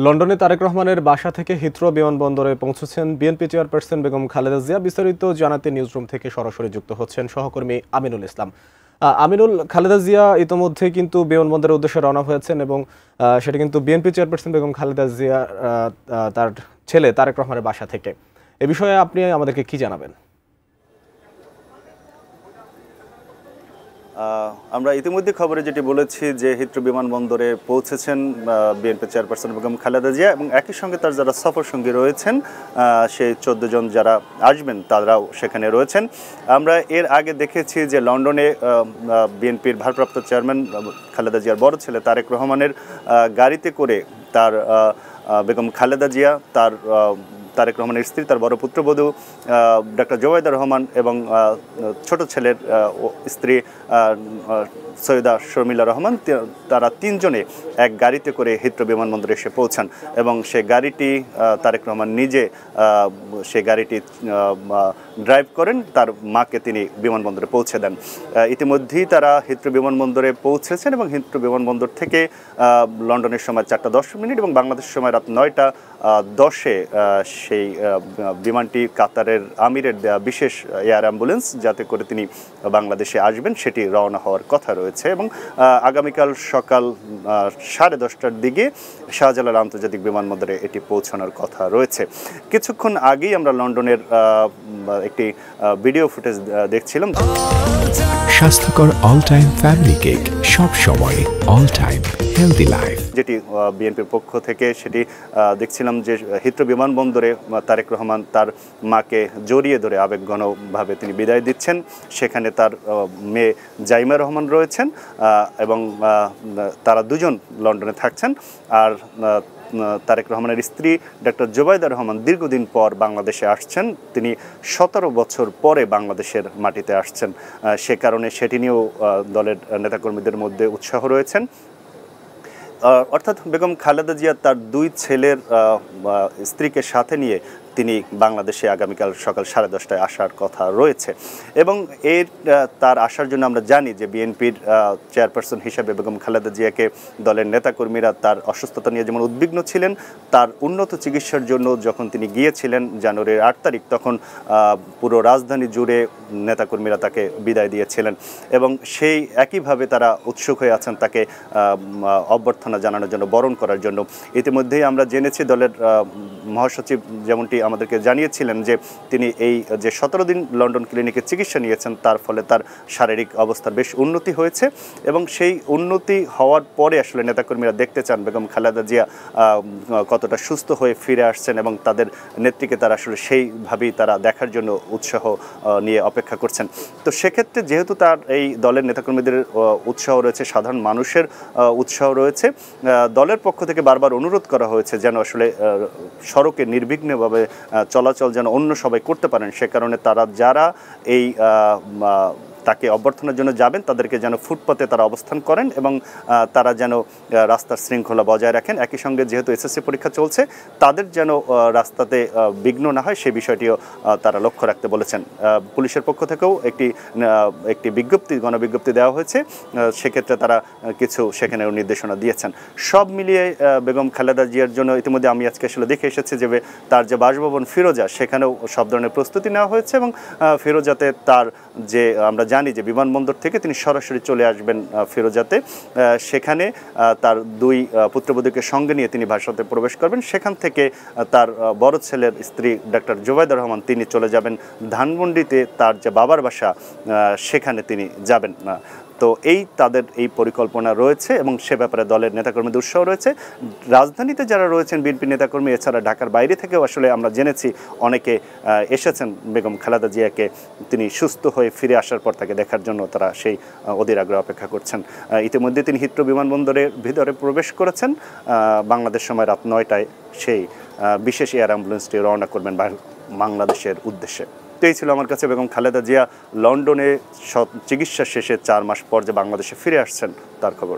লন্ডনে তারেক রহমানের বাসা থেকে হিথ্রো বিমানবন্দরে পৌঁছেছেন বিএনপি চেয়ারপারসন বেগম খালেদা জিয়া। বিস্তারিত জানাতে নিউজরুম থেকে সরাসরি যুক্ত হচ্ছেন সহকর্মী আমিনুল ইসলাম। আমিনুল, খালেদা জিয়া ইতোমধ্যে কিন্তু বিমানবন্দরের উদ্দেশ্যে রওনা হয়েছেন এবং সেটা কিন্তু বিএনপি চেয়ারপারসন বেগম খালেদা জিয়া তার ছেলে তারেক রহমানের বাসা থেকে। এ বিষয়ে আপনি আমাদেরকে কি জানাবেন? আমরা ইতিমধ্যে খবরে যেটি বলেছি যে হিথ্রো বিমানবন্দরে পৌঁছেছেন বিএনপি চেয়ারপারসন বেগম খালেদা জিয়া এবং একই সঙ্গে তার যারা সফরসঙ্গী রয়েছেন সেই 14 জন যারা আসবেন তারাও সেখানে রয়েছেন। আমরা এর আগে দেখেছি যে লন্ডনে বিএনপির ভারপ্রাপ্ত চেয়ারম্যান খালেদা জিয়ার বড় ছেলে তারেক রহমানের গাড়িতে করে তার বেগম খালেদা জিয়া, তারেক রহমানের স্ত্রী, তার বড় পুত্রবধূ ডক্টর জোবাইদা রহমান এবং ছোট ছেলের স্ত্রী সৈয়দা শর্মিলা রহমান, তারা তিনজনে এক গাড়িতে করে হিথ্রো বিমানবন্দরে এসে পৌঁছান এবং সে গাড়িটি তারেক রহমান নিজে সে গাড়িটি ড্রাইভ করেন, তার মাকে তিনি বিমানবন্দরে পৌঁছে দেন। ইতিমধ্যেই তারা হিথ্রো বিমানবন্দরে পৌঁছেছেন এবং হিথ্রো বিমানবন্দর থেকে লন্ডনের সময় 4:10 এবং বাংলাদেশের সময় রাত 9:10 সেই বিমানটি কাতারের আমিরের দেয়া বিশেষ এয়ার অ্যাম্বুলেন্স যাতে করে তিনি বাংলাদেশে আসবেন সেটি রওনা হওয়ার কথা রয়েছে এবং আগামীকাল সকাল 10:30টার দিকে শাহজালাল আন্তর্জাতিক বিমানবন্দরে এটি পৌঁছানোর কথা রয়েছে। কিছুক্ষণ আগেই আমরা লন্ডনের একটি ভিডিও ফুটেজ দেখছিলাম। স্বাস্থ্যকর অল টাইম ফ্যামিলি কেক, সব সময় অল টাইম হেলদি লাইফ, যেটি বিএনপির পক্ষ থেকে সেটি দেখছিলাম যে হিথ্রো বিমানবন্দরে তারেক রহমান তার মাকে জড়িয়ে ধরে আবেগঘনভাবে তিনি বিদায় দিচ্ছেন। সেখানে তার মেয়ে জাইমা রহমান রয়েছেন এবং তারা দুজন লন্ডনে থাকছেন। আর তারেক রহমানের স্ত্রী ডক্টর জোবাইদা রহমান দীর্ঘদিন পর বাংলাদেশে আসছেন। তিনি 17 বছর পরে বাংলাদেশের মাটিতে আসছেন, সে কারণে সেটি নিয়েও দলের নেতাকর্মীদের মধ্যে উৎসাহ রয়েছেন। অর্থাৎ বেগম খালেদা জিয়া তার দুই ছেলের স্ত্রীকে সাথে নিয়ে তিনি বাংলাদেশে আগামীকাল সকাল 10:30টায় আসার কথা রয়েছে এবং তার আসার জন্য আমরা জানি যে বিএনপির চেয়ারপারসন হিসেবে বেগম খালেদা জিয়াকে দলের নেতাকর্মীরা তার অসুস্থতা নিয়ে যেমন উদ্বিগ্ন ছিলেন, তার উন্নত চিকিৎসার জন্য যখন তিনি গিয়েছিলেন জানুয়ারির 8 তারিখ, তখন পুরো রাজধানী জুড়ে নেতাকর্মীরা তাকে বিদায় দিয়েছিলেন এবং সেই একইভাবে তারা উৎসুক হয়ে আছেন তাকে অভ্যর্থনা জানানোর জন্য, বরণ করার জন্য। ইতিমধ্যেই আমরা জেনেছি দলের মহাসচিব যেমনটি আমাদেরকে জানিয়েছিলেন যে তিনি এই যে 17 দিন লন্ডন ক্লিনিকে চিকিৎসা নিয়েছেন তার ফলে তার শারীরিক অবস্থার বেশ উন্নতি হয়েছে এবং সেই উন্নতি হওয়ার পরে আসলে নেতাকর্মীরা দেখতে চান বেগম খালেদা জিয়া কতটা সুস্থ হয়ে ফিরে আসছেন এবং তাদের নেত্রীকে তারা আসলে সেইভাবেই তারা দেখার জন্য উৎসাহ নিয়ে অপেক্ষা করছেন। তো সেক্ষেত্রে যেহেতু তার এই দলের নেতাকর্মীদের উৎসাহ রয়েছে, সাধারণ মানুষের উৎসাহ রয়েছে, দলের পক্ষ থেকে বারবার অনুরোধ করা হয়েছে যেন আসলে সড়কে নির্বিঘ্নভাবে চলাচল যেন অন্য সবাই করতে পারেন। সে কারণে তারা যারা এই তাকে অভ্যর্থনার জন্য যাবেন তাদেরকে যেন ফুটপাতে তারা অবস্থান করেন এবং তারা যেন রাস্তার শৃঙ্খলা বজায় রাখেন। একই সঙ্গে যেহেতু এসএসসি পরীক্ষা চলছে তাদের যেন রাস্তাতে বিঘ্ন না হয় সেই বিষয়টিও তারা লক্ষ্য রাখতে বলেছেন। পুলিশের পক্ষ থেকেও একটি গণবিজ্ঞপ্তি দেওয়া হয়েছে, সেক্ষেত্রে তারা কিছু সেখানেও নির্দেশনা দিয়েছেন। সব মিলিয়ে বেগম খালেদা জিয়ার জন্য ইতিমধ্যে আমি আজকে আসলে দেখে এসেছি যে তার যে বাসভবন ফিরোজা সেখানেও সব ধরনের প্রস্তুতি নেওয়া হয়েছে এবং ফিরোজাতে তার যে আমরা জানি যে বিমানবন্দর থেকে তিনি সরাসরি চলে আসবেন ফিরোজাতে, সেখানে তার দুই পুত্রবধূকে সঙ্গে নিয়ে তিনি ভাষাতে প্রবেশ করবেন। সেখান থেকে তার বড় ছেলের স্ত্রী ডক্টর জোবাইদা রহমান তিনি চলে যাবেন ধানমন্ডিতে তার যে বাবার বাসা সেখানে তিনি যাবেন। তো তাদের এই পরিকল্পনা রয়েছে এবং সে ব্যাপারে দলের নেতাকর্মীদের উৎসাহ রয়েছে। রাজধানীতে যারা রয়েছেন বিএনপি নেতাকর্মী, এছাড়া ঢাকার বাইরে থেকেও আসলে আমরা জেনেছি অনেকে এসেছেন বেগম খালেদা জিয়াকে তিনি সুস্থ হয়ে ফিরে আসার পর তাকে দেখার জন্য, তারা সেই অধীর আগ্রহে অপেক্ষা করছেন। ইতিমধ্যে তিনি হিথ্রো বিমানবন্দরের ভিতরে প্রবেশ করেছেন। বাংলাদেশ সময় রাত 9টায় সেই বিশেষ এয়ার অ্যাম্বুলেন্সটি রওনা করবেন বাংলাদেশের উদ্দেশ্যে। তো এই ছিল আমার কাছে বেগম খালেদা জিয়া লন্ডনে চিকিৎসা শেষে 4 মাস পর যে বাংলাদেশে ফিরে আসছেন তার খবর।